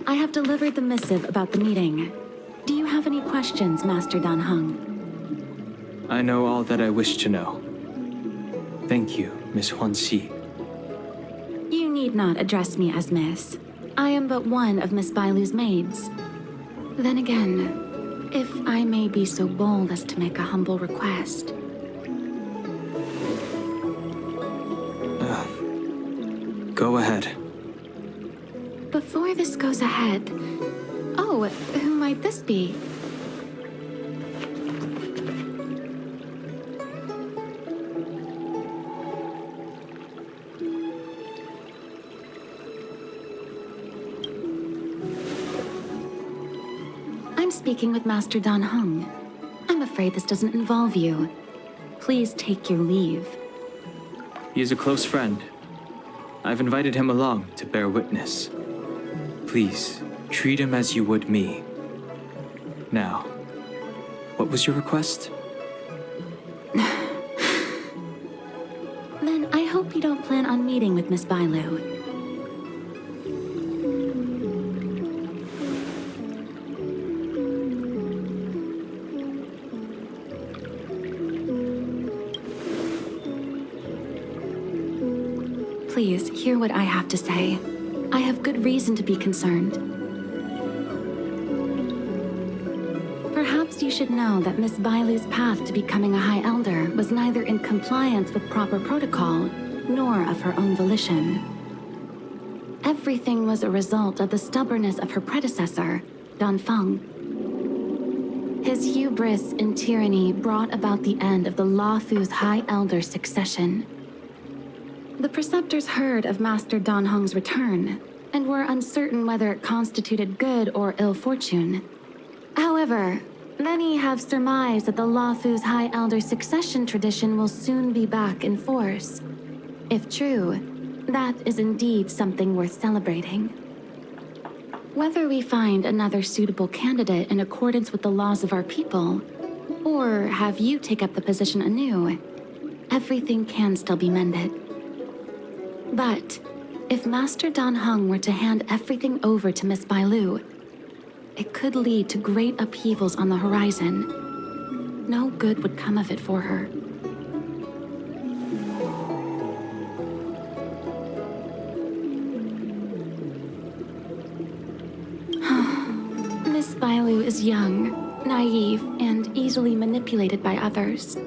I have delivered the missive about the meeting. Do you have any questions, Master Dan Heng? I know all that I wish to know. Thank you, Miss Huanxi. You need not address me as Miss. I am but one of Miss Bailu's maids. Then again, if I may be so bold as to make a humble request. Go ahead. Before this goes ahead... Oh, who might this be? I'm speaking with Master Dan Heng. I'm afraid this doesn't involve you. Please take your leave. He is a close friend. I've invited him along to bear witness. Please, treat him as you would me. Now, what was your request? Then I hope you don't plan on meeting with Miss Bailu. Please, hear what I have to say. I have good reason to be concerned. Perhaps you should know that Miss Bailu's path to becoming a High Elder was neither in compliance with proper protocol, nor of her own volition. Everything was a result of the stubbornness of her predecessor, Dan Feng. His hubris and tyranny brought about the end of the Luofu's High Elder succession. The preceptors heard of Master Dan Heng's return, and were uncertain whether it constituted good or ill fortune. However, many have surmised that the Luofu's High Elder succession tradition will soon be back in force. If true, that is indeed something worth celebrating. Whether we find another suitable candidate in accordance with the laws of our people, or have you take up the position anew, everything can still be mended. But if Master Dan Heng were to hand everything over to Miss Bailu, it could lead to great upheavals on the horizon. No good would come of it for her. Miss Bailu is young, naive, and easily manipulated by others.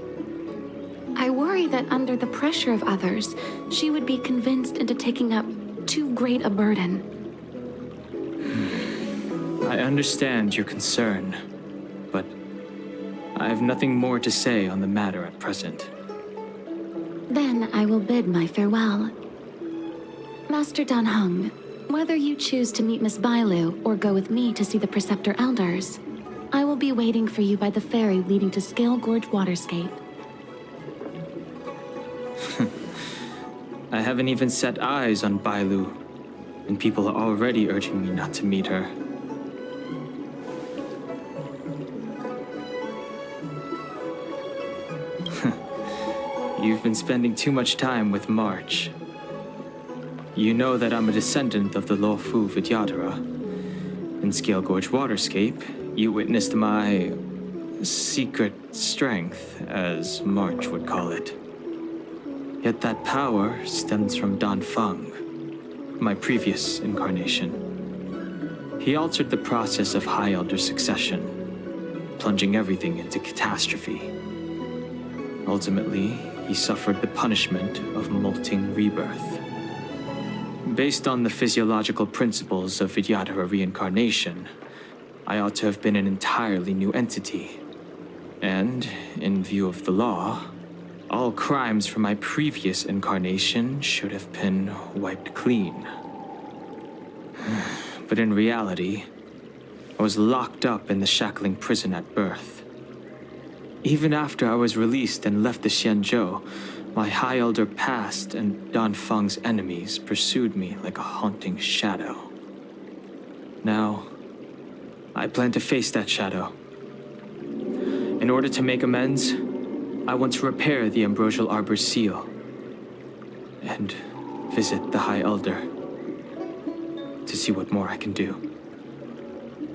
I worry that under the pressure of others, she would be convinced into taking up too great a burden. I understand your concern, but I have nothing more to say on the matter at present. Then I will bid my farewell. Master Dan Heng, whether you choose to meet Miss Bailu or go with me to see the Preceptor Elders, I will be waiting for you by the ferry leading to Scale Gorge Waterscape. I haven't even set eyes on Bailu, and people are already urging me not to meet her. You've been spending too much time with March. You know that I'm a descendant of the Luofu Vidyadhara. In Scale Gorge Waterscape, you witnessed my secret strength, as March would call it. Yet that power stems from Dan Feng, my previous incarnation. He altered the process of High Elder succession, plunging everything into catastrophe. Ultimately, he suffered the punishment of molting rebirth. Based on the physiological principles of Vidyadhara reincarnation, I ought to have been an entirely new entity. And, in view of the law, all crimes from my previous incarnation should have been wiped clean. But in reality, I was locked up in the shackling prison at birth. Even after I was released and left the Xianzhou, my High Elder past and Dan Feng's enemies pursued me like a haunting shadow. Now, I plan to face that shadow. In order to make amends, I want to repair the Ambrosial Arbor's seal and visit the High Elder to see what more I can do.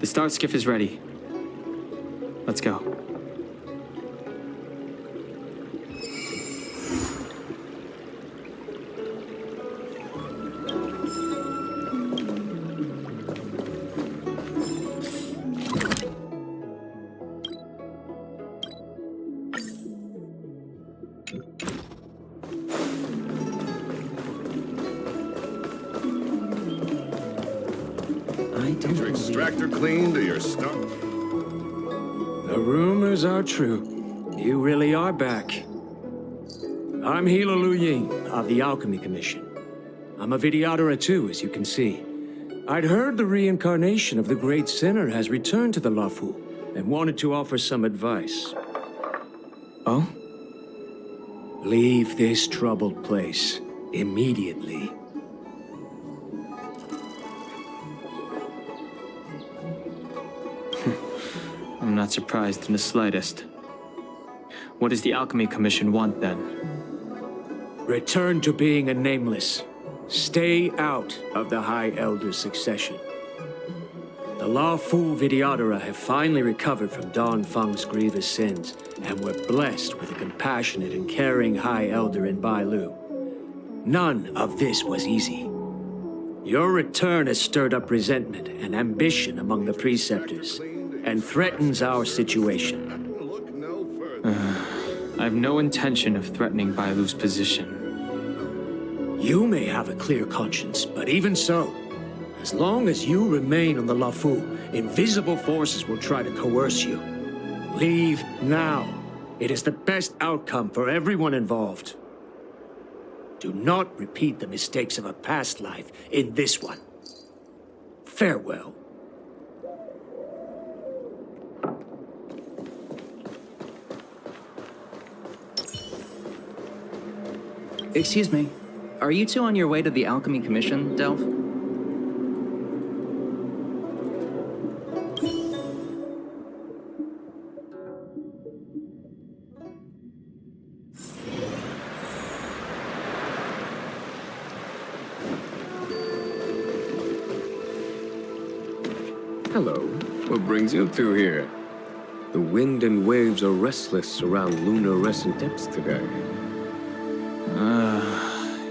The start skiff is ready. Let's go. Is your extractor cleaned or your stuff? The rumors are true. You really are back. I'm Lunae of the Alchemy Commission. I'm a Vidyadhara too, as you can see. I'd heard the reincarnation of the Great Sinner has returned to the Lafu, and wanted to offer some advice. Oh? Leave this troubled place immediately. I'm not surprised in the slightest. What does the Alchemy Commission want, then? Return to being a nameless. Stay out of the High Elder's succession. The Lafu Vidyadhara have finally recovered from Don Feng's grievous sins, and were blessed with a compassionate and caring High Elder in Bailu. None of this was easy. Your return has stirred up resentment and ambition among the preceptors, and threatens our situation. Look no further. I have no intention of threatening Bailu's position. You may have a clear conscience, but even so, as long as you remain on the Lafu, invisible forces will try to coerce you. Leave now. It is the best outcome for everyone involved. Do not repeat the mistakes of a past life in this one. Farewell. Excuse me. Are you two on your way to the Alchemy Commission, Delph? Hello. What brings you two here? The wind and waves are restless around lunar-rescent depths today.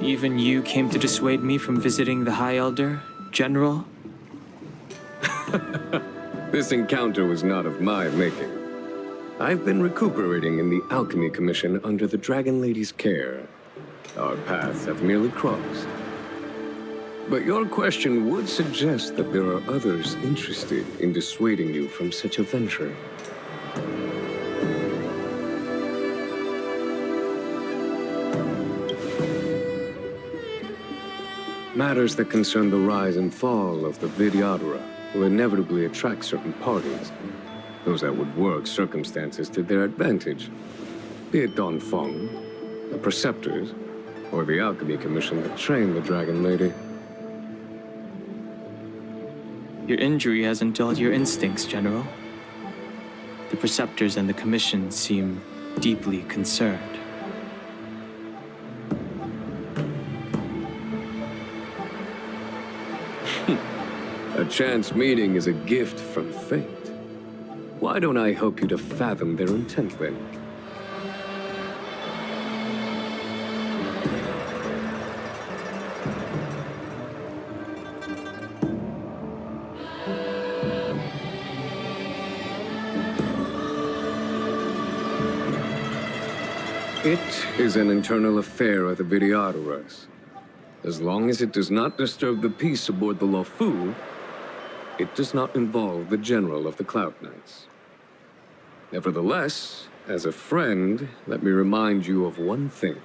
Even you came to dissuade me from visiting the High Elder, General? This encounter was not of my making. I've been recuperating in the Alchemy Commission under the Dragon Lady's care. Our paths have merely crossed. But your question would suggest that there are others interested in dissuading you from such a venture. Matters that concern the rise and fall of the Vidyadhara will inevitably attract certain parties. Those that would work circumstances to their advantage. Be it Don Feng, the Preceptors, or the Alchemy Commission that trained the Dragon Lady. Your injury hasn't dulled your instincts, General. The Preceptors and the Commission seem deeply concerned. A chance meeting is a gift from fate. Why don't I help you to fathom their intent then? It is an internal affair of the Vidyadharas. As long as it does not disturb the peace aboard the Lafu, it does not involve the General of the Cloud Knights. Nevertheless, as a friend, let me remind you of one thing.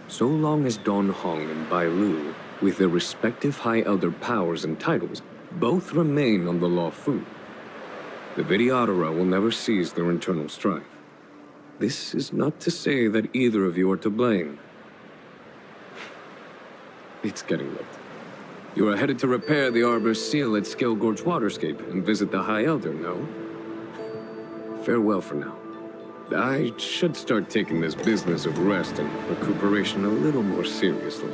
So long as Don Hong and Bai Lu, with their respective High Elder powers and titles, both remain on the Lafu, the Vidyadhara will never cease their internal strife. This is not to say that either of you are to blame. It's getting late. You are headed to repair the Arbor's seal at Scale Gorge Waterscape and visit the High Elder, no? Farewell for now. I should start taking this business of rest and recuperation a little more seriously.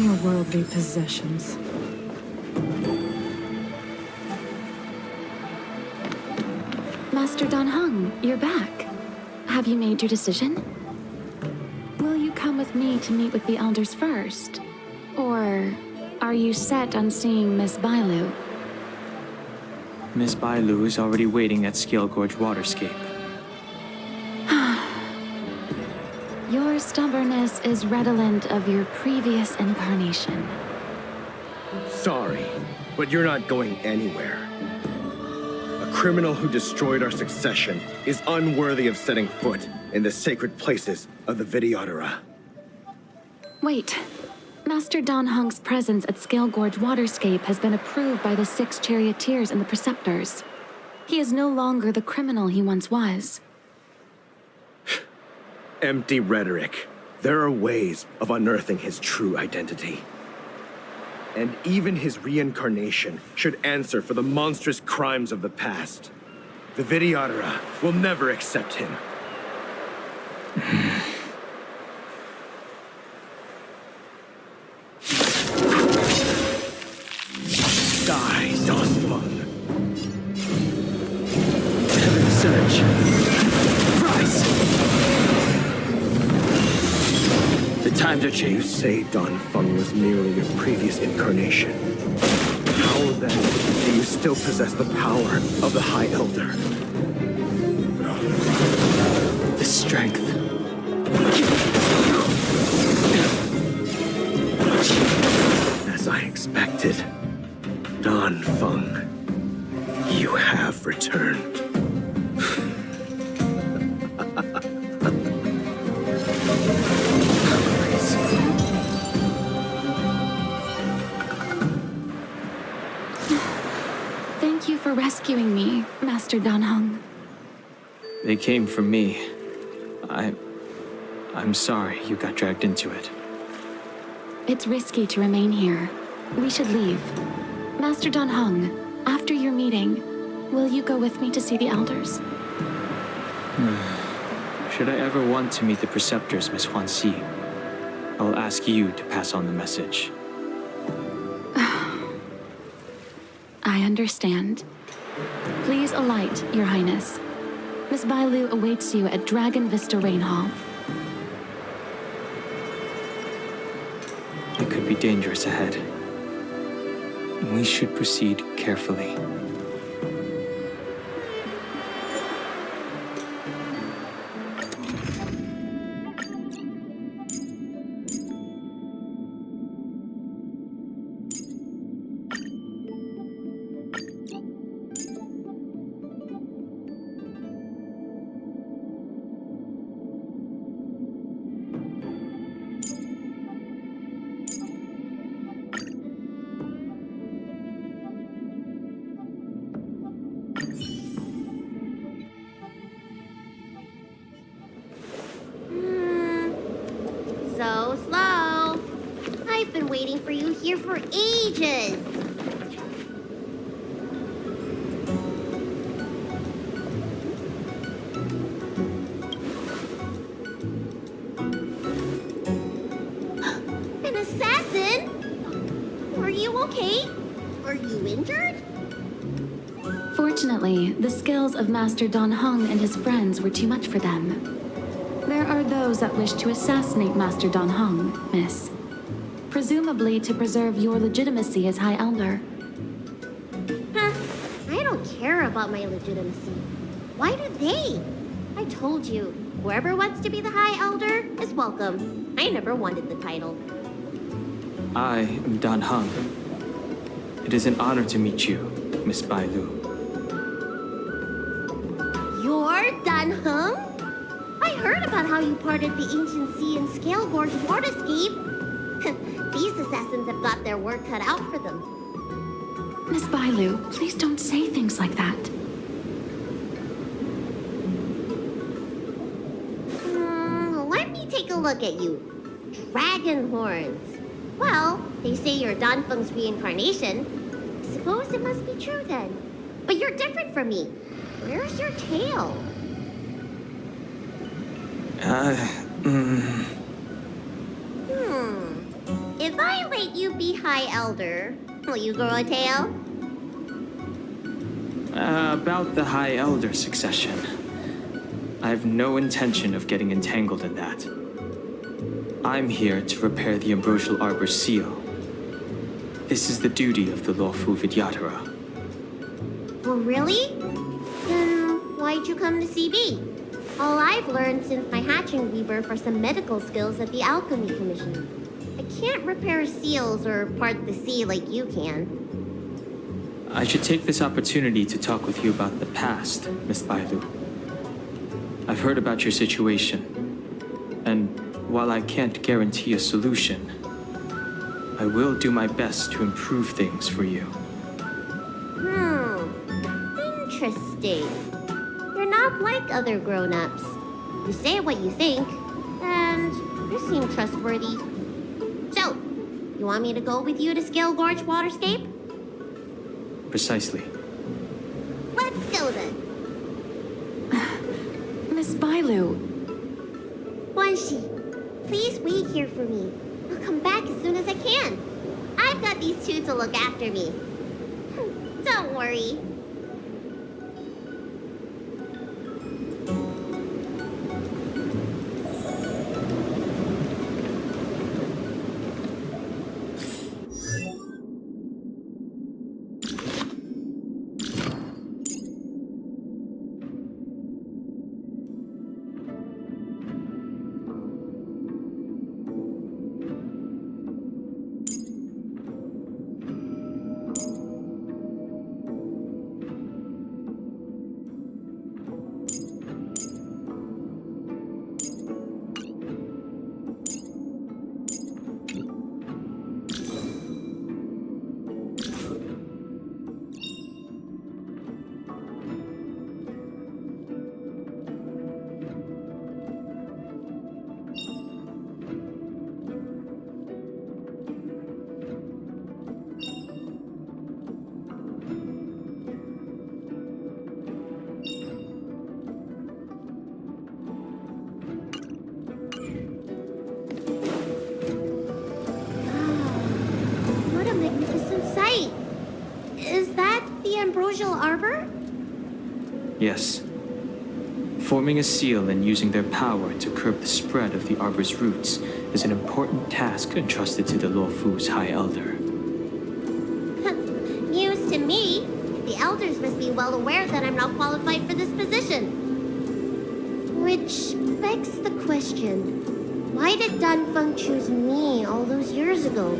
and your worldly possessions. Master Dan Heng, you're back. Have you made your decision? Will you come with me to meet with the elders first? Or are you set on seeing Miss Bailu? Miss Bailu is already waiting at Scale Gorge Waterscape. Your stubbornness is redolent of your previous incarnation. Sorry, but you're not going anywhere. A criminal who destroyed our succession is unworthy of setting foot in the sacred places of the Videodora. Wait. Master Dan Heng's presence at Scale Gorge Waterscape has been approved by the 6 charioteers and the preceptors. He is no longer the criminal he once was. Empty rhetoric. There are ways of unearthing his true identity. And even his reincarnation should answer for the monstrous crimes of the past. The Videodora will never accept him. Die, Donfung. Search. Price. The times are You changed. say Donfung was merely your previous incarnation. How then do you still possess the power of the High Elder? The strength. As I expected, Donfung, you have returned. Thank you for rescuing me, Master Dan Heng. They came for me. I'm sorry you got dragged into it. It's risky to remain here. We should leave. Master Dan Heng, after your meeting, will you go with me to see the elders? Should I ever want to meet the preceptors, Miss Huanxi, I'll ask you to pass on the message. I understand. Please alight, Your Highness. Miss Bailu awaits you at Dragon Vista Rain Hall. It could be dangerous ahead. We should proceed carefully. So slow. I've been waiting for you here for ages. An assassin? Are you okay? Are you injured? Fortunately, the skills of Master Dan Heng and his friends were too much for them. There are those that wish to assassinate Master Dan Heng, Miss. Presumably to preserve your legitimacy as High Elder. Huh. I don't care about my legitimacy. Why do they? I told you, whoever wants to be the High Elder is welcome. I never wanted the title. I am Dan Heng. It is an honor to meet you, Miss Bailu. You're Dan Heng? I heard about how you parted the ancient sea in Scale Gorge Waterscape. These assassins have got their work cut out for them. Miss Bailu, please don't say things like that. Let me take a look at you. Dragon horns. Well, they say you're Danfeng's reincarnation. Suppose it must be true then. But you're different from me. Where's your tail? If I let you be High Elder, will you grow a tail? About the High Elder succession. I have no intention of getting entangled in that. I'm here to repair the Ambrosial Arbor's seal. This is the duty of the lawful Vidyadhara. Well, really? Then why'd you come to CB? All I've learned since my hatching rebirth are some medical skills at the Alchemy Commission. I can't repair seals or part the sea like you can. I should take this opportunity to talk with you about the past, Miss Bailu. I've heard about your situation, and while I can't guarantee a solution, I will do my best to improve things for you. Interesting. You're not like other grown-ups. You say what you think, and you seem trustworthy. So, you want me to go with you to Scale Gorge Waterscape? Precisely. Let's go then. Miss Bailu, Wanshi, please wait here for me. I'll come back as soon as I can. I've got these two to look after me. Don't worry. Ambrosial Arbor? Yes. Forming a seal and using their power to curb the spread of the Arbor's roots is an important task entrusted to the Luofu's High Elder. News to me. The Elders must be well aware that I'm not qualified for this position. Which begs the question, why did Danfeng choose me all those years ago?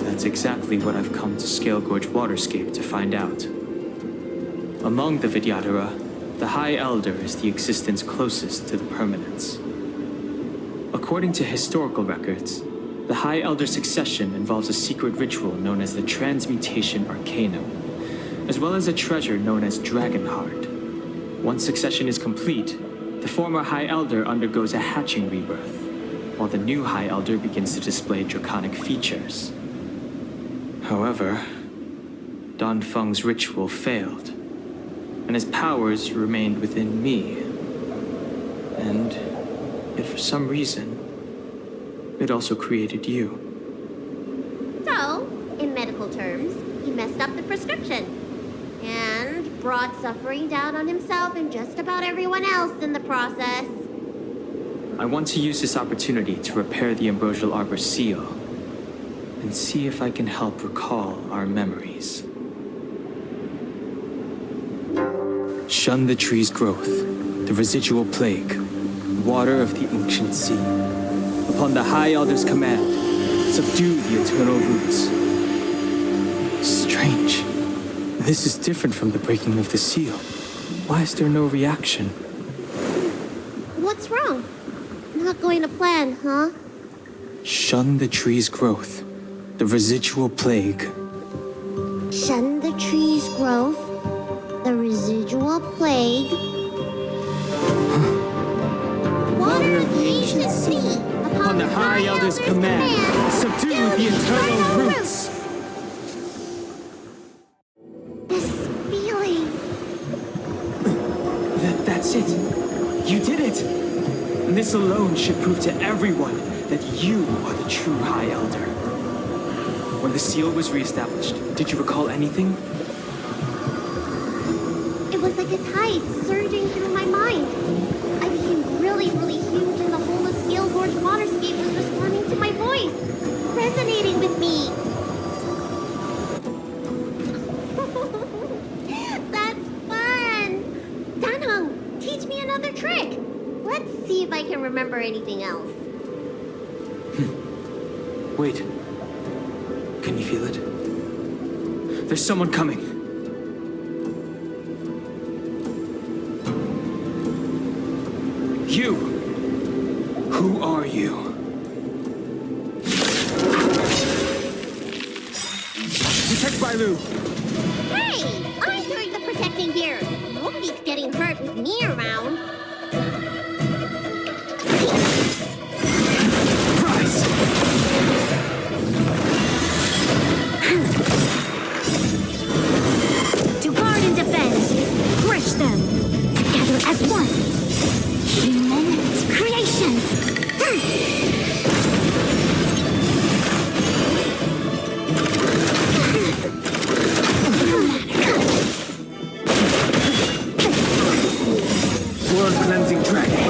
That's exactly what I've come to Scale Gorge Waterscape to find out. Among the Vidyadhara, the High Elder is the existence closest to the permanence. According to historical records, the High Elder succession involves a secret ritual known as the Transmutation Arcanum, as well as a treasure known as Dragonheart. Once succession is complete, the former High Elder undergoes a hatching rebirth, while the new High Elder begins to display draconic features. However, Danfeng's ritual failed, and his powers remained within me. And yet for some reason, it also created you. So, in medical terms, he messed up the prescription. And brought suffering down on himself and just about everyone else in the process. I want to use this opportunity to repair the Ambrosial Arbor seal, and see if I can help recall our memories. Shun the tree's growth, the residual plague, water of the ancient sea. Upon the High Elder's command, subdue the eternal roots. Strange. This is different from the breaking of the seal. Why is there no reaction? What's wrong? Not going to plan, huh? Shun the tree's growth, the residual plague. Shun the tree's growth, the residual plague. Water of the ancient sea. Upon the High Elder's command, subdue the eternal roots. This feeling. That's it. You did it. This alone should prove to everyone that you are the true High Elder. When the seal was reestablished, did you recall anything? It was like a tide surging through my mind. I became really, really huge, and the whole of Scale Gorge waterscape was responding to my voice, resonating with me. That's fun! Danheng, teach me another trick. Let's see if I can remember anything else. Wait. Can you feel it? There's someone coming. You! Who are you? Protect Bailu! Hey! I'm doing the protecting here. Nobody's getting hurt with me around. Rise! To guard and defend, crush them together as one. Human creations. World cleansing dragon.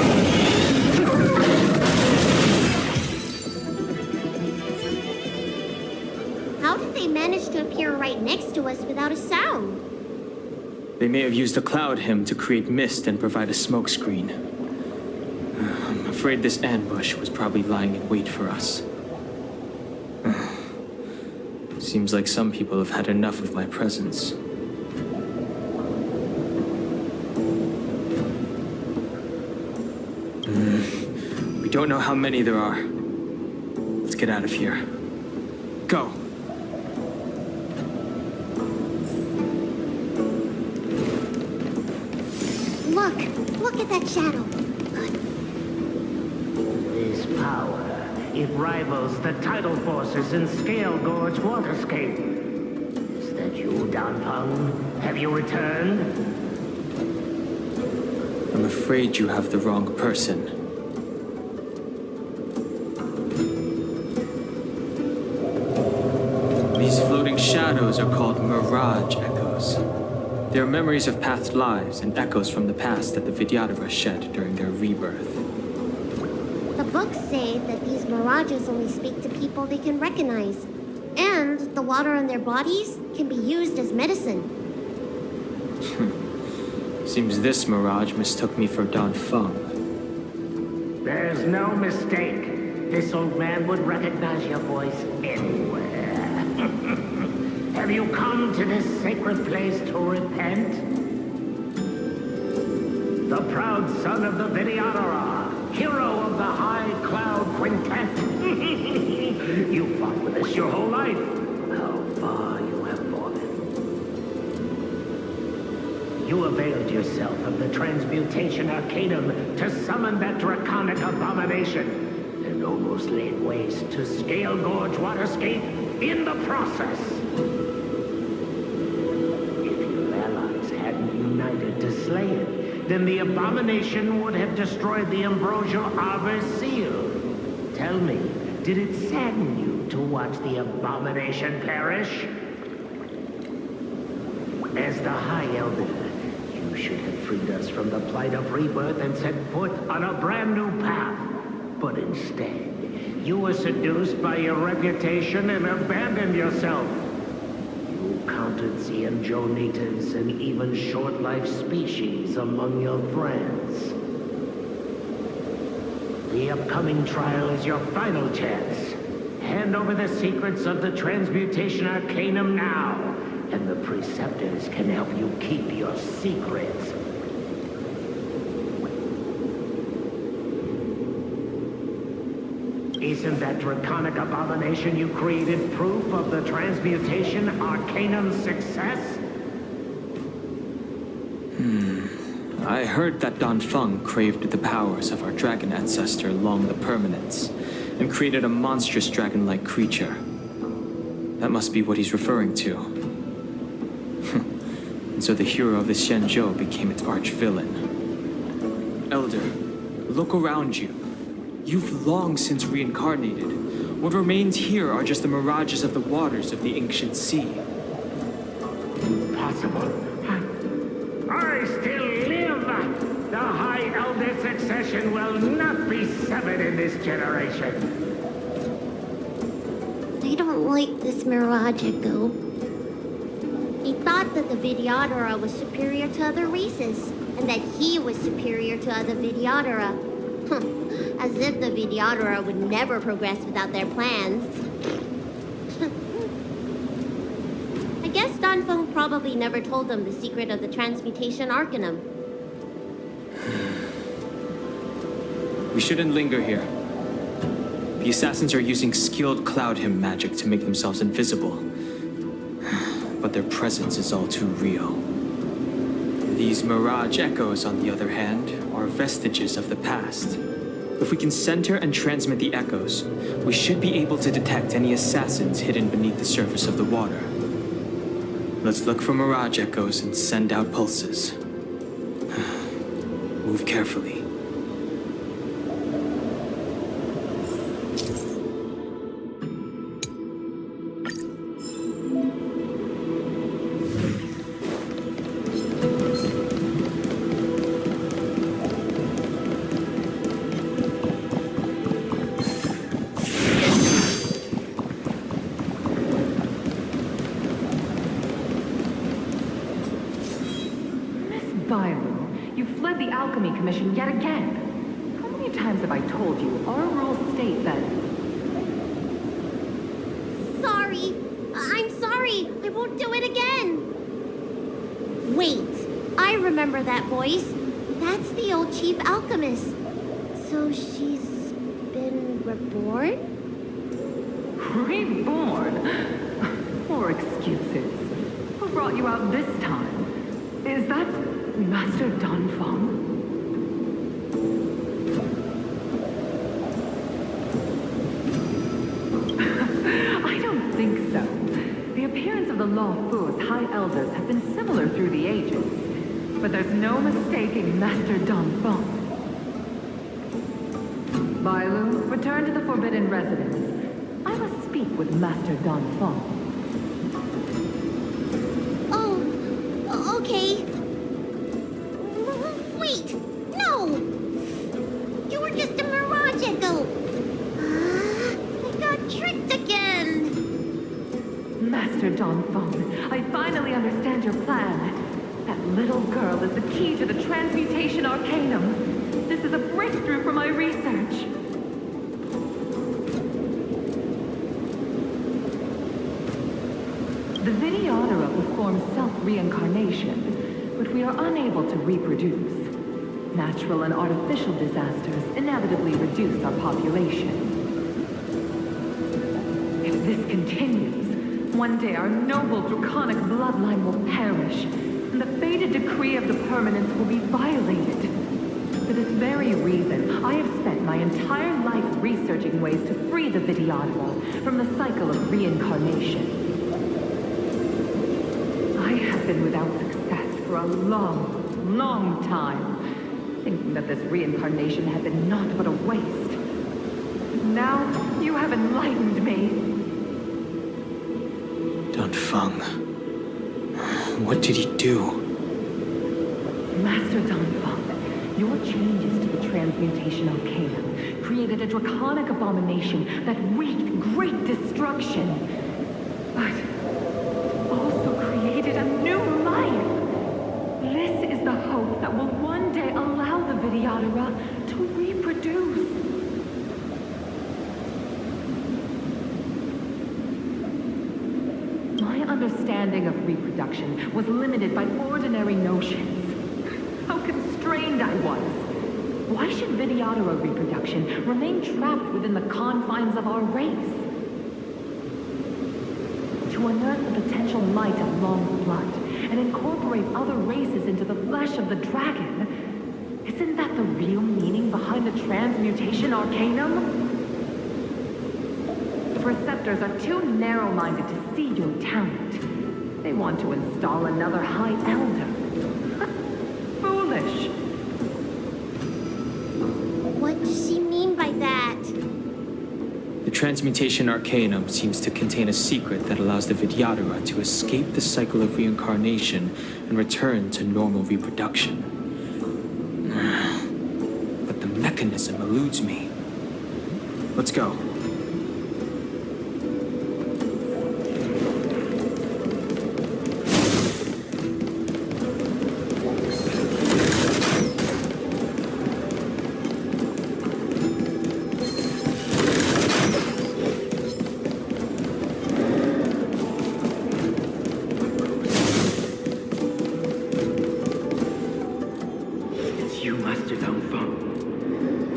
How did they manage to appear right next to us without a sound? They may have used a cloud hymn to create mist and provide a smoke screen. I'm afraid this ambush was probably lying in wait for us. Seems like some people have had enough of my presence. We don't know how many there are. Let's get out of here. Go! Look at that shadow. This power, it rivals the tidal forces in Scale Gorge waterscape. Is that you, Danfeng? Have you returned? I'm afraid you have the wrong person. These floating shadows are called mirage echoes. They are memories of past lives and echoes from the past that the Vidyadhara shed during their rebirth. The books say that these mirages only speak to people they can recognize. And the water on their bodies can be used as medicine. Seems this mirage mistook me for Danfeng. There's no mistake. This old man would recognize your voice anywhere. Have you come to this sacred place to repent? The proud son of the Vidyadhara, hero of the High Cloud Quintet. You fought with us your whole life. How far you have fallen. You availed yourself of the Transmutation Arcanum to summon that draconic abomination, and almost laid waste to Scale Gorge waterscape in the process. If your allies hadn't united to slay it, then the abomination would have destroyed the Ambrosial Arbor seal. Tell me, did it sadden you to watch the abomination perish? As the High Elder, you should have freed us from the plight of rebirth and set foot on a brand new path. But instead, you were seduced by your reputation and abandoned yourself. You counted Xianzhou natives and even short-life species among your friends. The upcoming trial is your final chance. Hand over the secrets of the Transmutation Arcanum now, and the Preceptors can help you keep your secrets. Isn't that draconic abomination you created proof of the Transmutation Arcanum's success? I heard that Danfeng craved the powers of our dragon ancestor Long the Permanence, and created a monstrous dragon-like creature. That must be what he's referring to. And so the hero of the Xianzhou became its arch-villain. Elder, look around you. You've long since reincarnated. What remains here are just the mirages of the waters of the ancient sea. Possible. I still live! The High Elder succession will not be severed in this generation. I don't like this mirage echo. He thought that the Videodora was superior to other races, and that he was superior to other Videodora. As if the Videodora would never progress without their plans. I guess Danfeng probably never told them the secret of the transmutation arcanum. We shouldn't linger here. The assassins are using skilled cloud hymn magic to make themselves invisible. But their presence is all too real. These mirage echoes, on the other hand, are vestiges of the past. If we can center and transmit the echoes, we should be able to detect any assassins hidden beneath the surface of the water. Let's look for mirage echoes and send out pulses. Move carefully. You fled the Alchemy Commission yet again. How many times have I told you our rules state that... Sorry. I'm sorry. I won't do it again. Wait. I remember that voice. That's the old chief alchemist. So she's been reborn? Reborn? Poor excuses. Who brought you out this time? Is that Master Danfeng? I don't think so. The appearance of the Law Fu's High Elders have been similar through the ages. But there's no mistaking Master Danfeng. Bailu, return to the Forbidden Residence. I must speak with Master Danfeng. Oh, okay. Wait! No! You were just a mirage echo! I got tricked again! Master Danfeng, I finally understand your plan. That little girl is the key to the transmutation arcanum. This is a breakthrough for my research. The Videodora perform self-reincarnation, but we are unable to reproduce. Natural and artificial disasters inevitably reduce our population. If this continues, one day our noble draconic bloodline will perish, and the fated decree of the permanence will be violated. For this very reason, I have spent my entire life researching ways to free the Videodora from the cycle of reincarnation. I have been without success for a long time, thinking that this reincarnation had been naught but a waste. Now, you have enlightened me. Danfeng. What did he do? Master Danfeng, your changes to the transmutation arcanum created a draconic abomination that wreaked great destruction. But also created a new life. This is the hope that will one day allow the Videodora to reproduce. My understanding of reproduction was limited by ordinary notions. How constrained I was. Why should Videodora reproduction remain trapped within the confines of our race? To unearth the potential might of Long's blood and incorporate other races into the flesh of the dragon, isn't that the real meaning behind the transmutation arcanum? The Preceptors are too narrow-minded to see your talent. They want to install another High Elder. Foolish. What does she mean by that? Transmutation Arcanum seems to contain a secret that allows the Vidyadhara to escape the cycle of reincarnation and return to normal reproduction. But the mechanism eludes me. Let's go.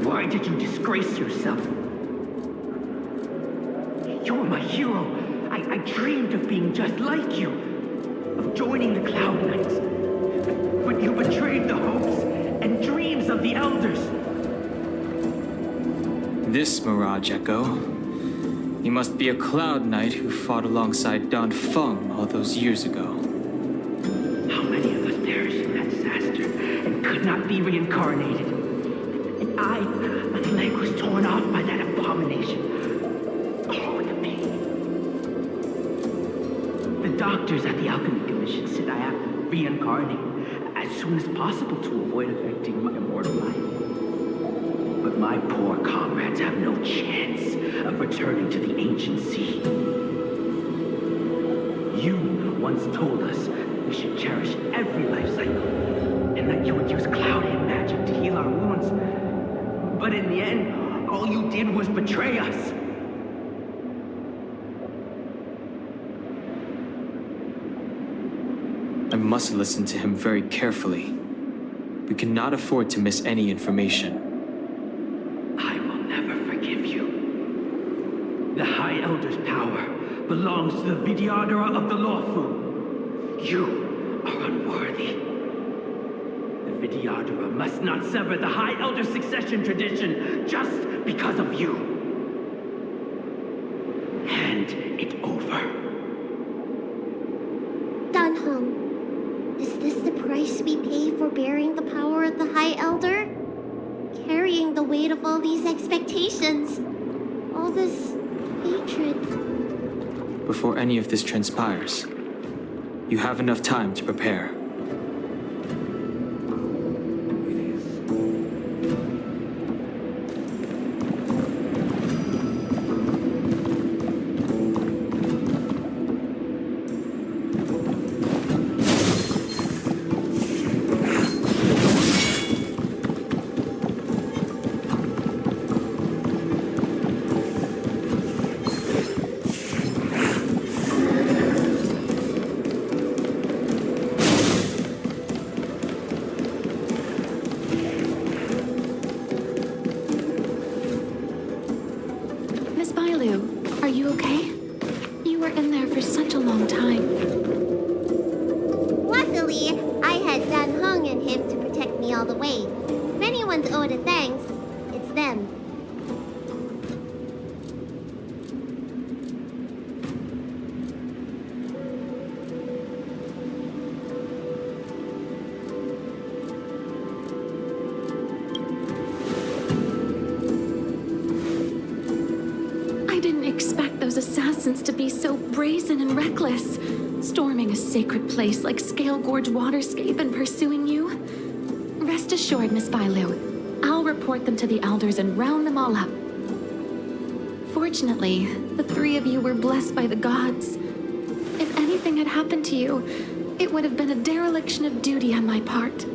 Why did you disgrace yourself? You were my hero. I dreamed of being just like you, of joining the Cloud Knights. But you betrayed the hopes and dreams of the Elders. This Mirage Echo. He must be a Cloud Knight who fought alongside Don Feng all those years ago. How many of us perished in that disaster and could not be reincarnated? And my leg was torn off by that abomination. Oh, the pain. The doctors at the Alchemy Commission said I have to reincarnate as soon as possible to avoid affecting my immortal life. But my poor comrades have no chance of returning to the ancient sea. You once told us we should cherish every life cycle, and that you would use cloud and magic to heal our wounds. But in the end, all you did was betray us. I must listen to him very carefully. We cannot afford to miss any information. I will never forgive you. The High Elder's power belongs to the Vidyadhara of the Lawfu. You are unworthy. The Vidyadhara must not sever the High Elder succession tradition just because of you. Hand it over. Dan Heng, is this the price we pay for bearing the power of the High Elder? Carrying the weight of all these expectations. All this hatred. Before any of this transpires, you have enough time to prepare. Are you okay? You were in there for such a long time. Luckily, I had Dan Heng and him to protect me all the way. If anyone's owed a thanks, it's them. Assassins to be so brazen and reckless, storming a sacred place like Scale Gorge Waterscape and pursuing you. Rest assured, Miss Bailu, I'll report them to the Elders and round them all up. Fortunately, the three of you were blessed by the gods. If anything had happened to you, it would have been a dereliction of duty on my part.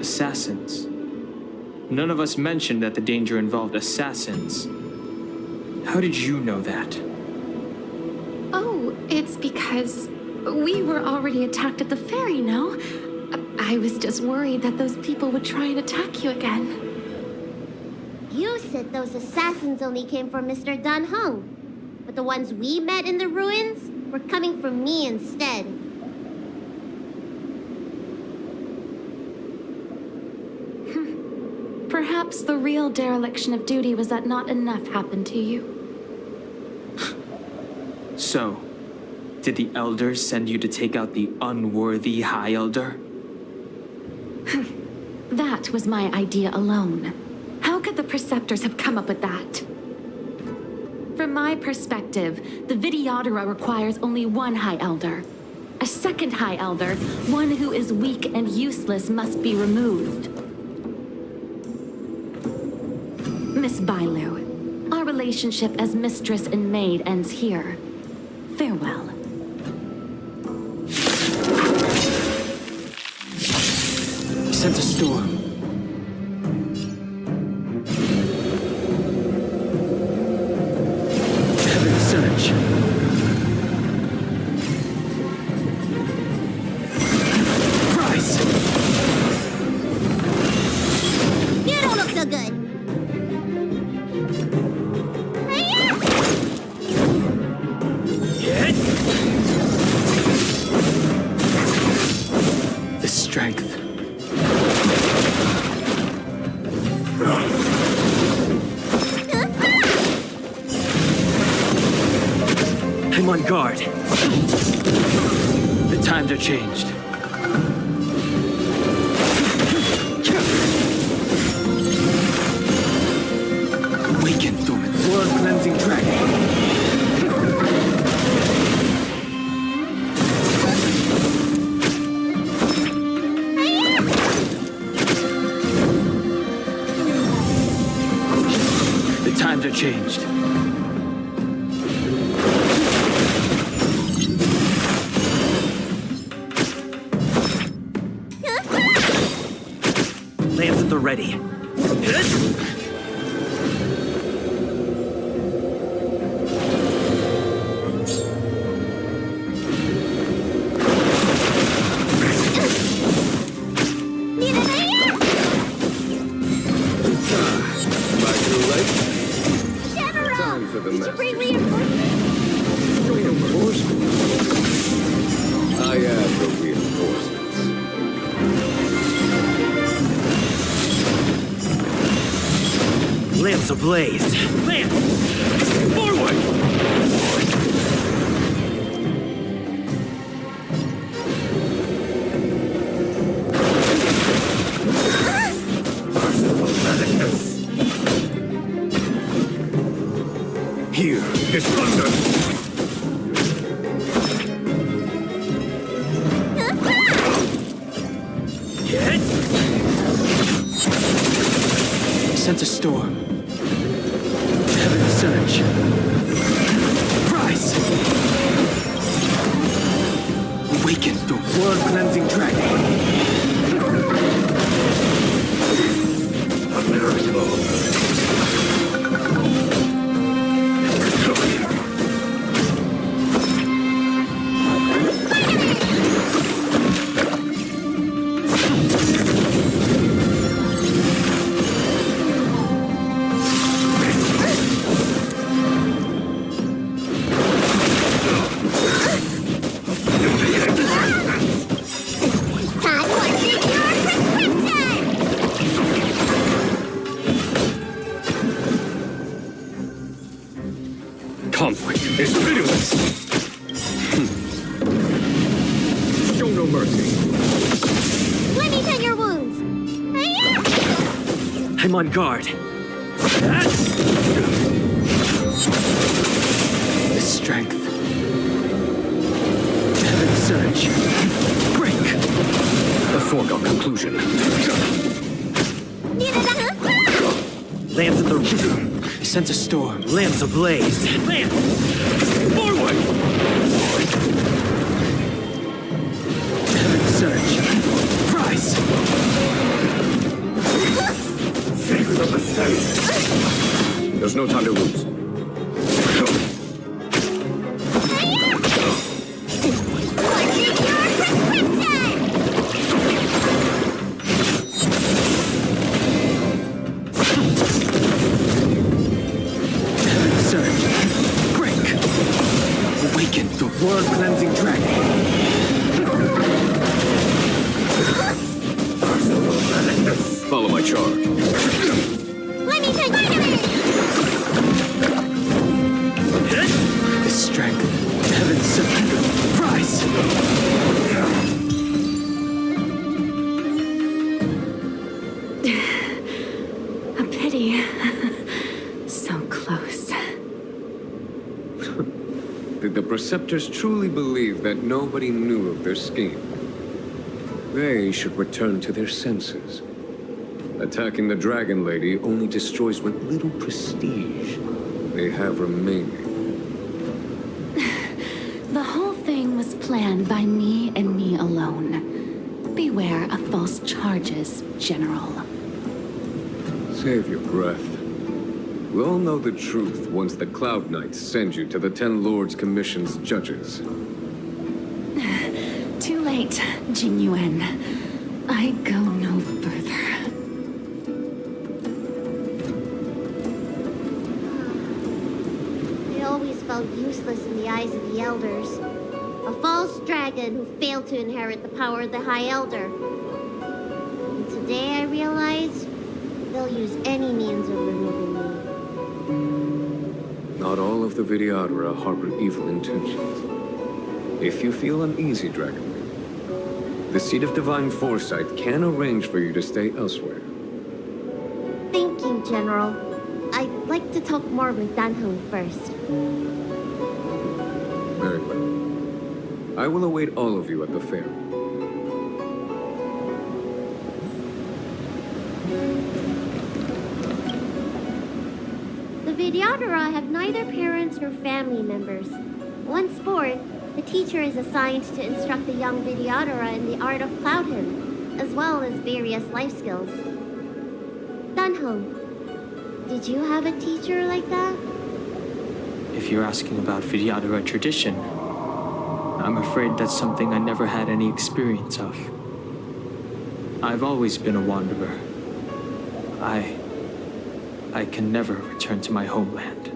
Assassins? None of us mentioned that the danger involved assassins. How did you know that? Oh, it's because we were already attacked at the ferry, no? I was just worried that those people would try and attack you again. You said those assassins only came from Mr. Dan Heng, but the ones we met in the ruins were coming from me instead. Perhaps the real dereliction of duty was that not enough happened to you. So, did the Elders send you to take out the unworthy High Elder? That was my idea alone. How could the Preceptors have come up with that? From my perspective, the Videodora requires only one High Elder. A second High Elder, one who is weak and useless, must be removed. Miss Bailu, our relationship as mistress and maid ends here. Farewell. He sent a storm. Heaven's surge. Rise! You don't look so good. The strength. I'm on guard. The times are changed. Awaken, dormant. World cleansing dragon. The times are changed. Lance at the ready. Back too late? General! Time for the Did you bring message. reinforcements? Reinforcements? I add the reinforcements. Lance ablaze. Lance! Forward! Here is thunder. He sent a storm. Heaven's surge. Rise! Awaken the world cleansing dragon. A miracle. Time what's in your prescription? Conflict is pitiless. Show no mercy. Let me tend your wounds. I'm on guard. The strength. Heaven's surge. Break! A foregone conclusion. Lance at the... He sent a storm. Lance ablaze. Lance! Forward! Heaven's surge. Rise! Secret of the Senate. There's no time to lose. What's in your prescription? Heaven's surge. Break! Awaken the world cleansing dragon. Follow my charge. Let me tend your The strength. Heaven's surge. Rise! A pity. So close. Did the Preceptors truly believe that nobody knew of their scheme? They should return to their senses. Attacking the Dragon Lady only destroys what little prestige they have remaining. The whole thing was planned by me and me alone. Beware of false charges, General. Save your breath. We'll know the truth once the Cloud Knights send you to the Ten Lords Commission's judges. Too late, Jing Yuan. I go no further. I always felt useless in the eyes of the Elders. A false dragon who failed to inherit the power of the High Elder. And today I realize they'll use any means of removing me. Not all of the Vidyadhara harbor evil intentions. If you feel uneasy, Dragon, the Seat of Divine Foresight can arrange for you to stay elsewhere. Thank you, General. I'd like to talk more with Danheng first. Very well. I will await all of you at the fair. The Vidyadhara have neither parents nor family members. Once born, the teacher is assigned to instruct the young Vidyadhara in the art of Cloud Hymn, as well as various life skills. Danheng, did you have a teacher like that? If you're asking about Vidyadhara tradition, I'm afraid that's something I never had any experience of. I've always been a wanderer. I can never return to my homeland.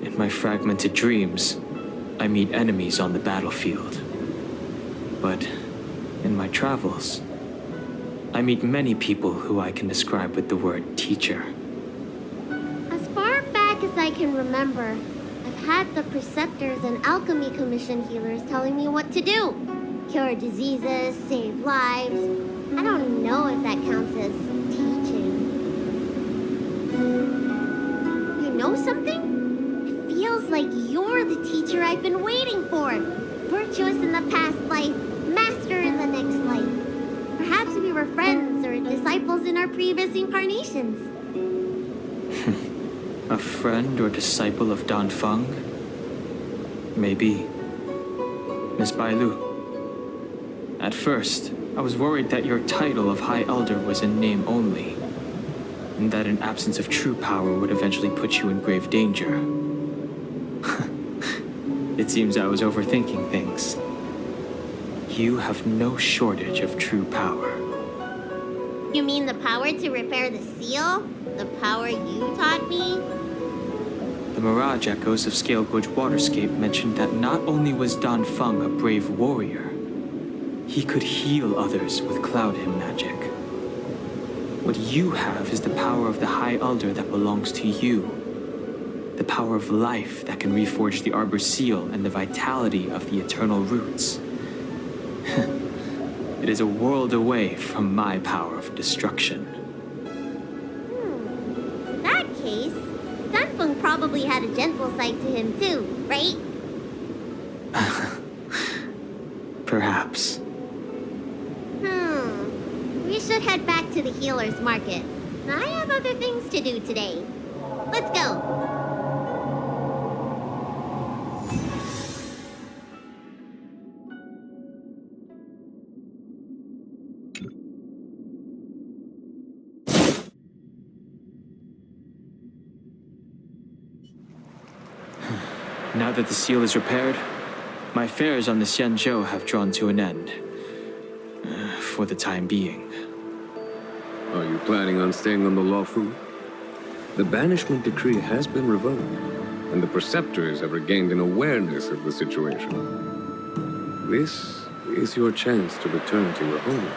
In my fragmented dreams, I meet enemies on the battlefield. But in my travels, I meet many people who I can describe with the word teacher. As far back as I can remember, I've had the Preceptors and Alchemy Commission healers telling me what to do. Cure diseases, save lives. I don't know if that counts as teaching. You know something? It feels like you're the teacher I've been waiting for. Virtuous in the past life, master in the next life. Perhaps we were friends or disciples in our previous incarnations. A friend or disciple of Danfeng? Maybe. Miss Bailu. At first, I was worried that your title of High Elder was in name only, and that an absence of true power would eventually put you in grave danger. It seems I was overthinking things. You have no shortage of true power. You mean the power to repair the seal? The power you taught me? The Mirage Echoes of Scale Gorge Waterscape mentioned that not only was Danfeng a brave warrior, he could heal others with Cloud Hymn magic. What you have is the power of the High Elder that belongs to you. The power of life that can reforge the Arbor Seal and the vitality of the Eternal Roots. It is a world away from my power of destruction. In that case, Danfeng probably had a gentle side to him too, right? Perhaps. We should head back to the healer's market. I have other things to do today. Let's go. Now that the seal is repaired, my affairs on the Xianzhou have drawn to an end. For the time being. Are you planning on staying on the Luofu? The banishment decree has been revoked, and the Preceptors have regained an awareness of the situation. This is your chance to return to your homeland.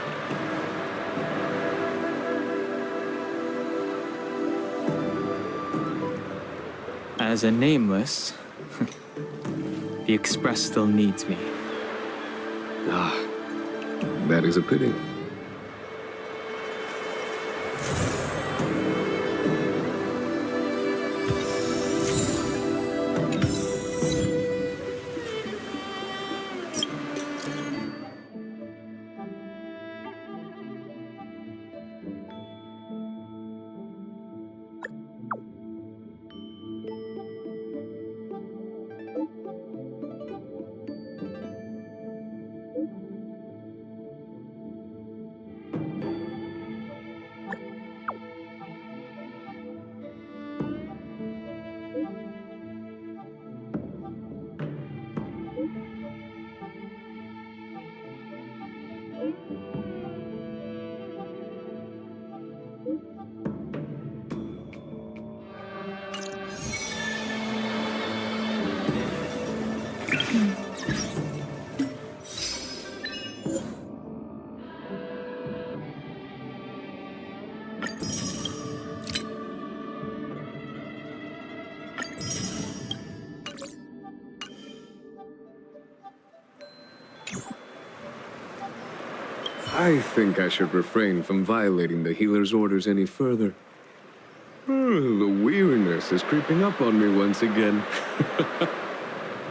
As a nameless, the Express still needs me. Ah, that is a pity. I think I should refrain from violating the healer's orders any further. The weariness is creeping up on me once again.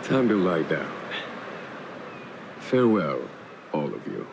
Time to lie down. Farewell, all of you.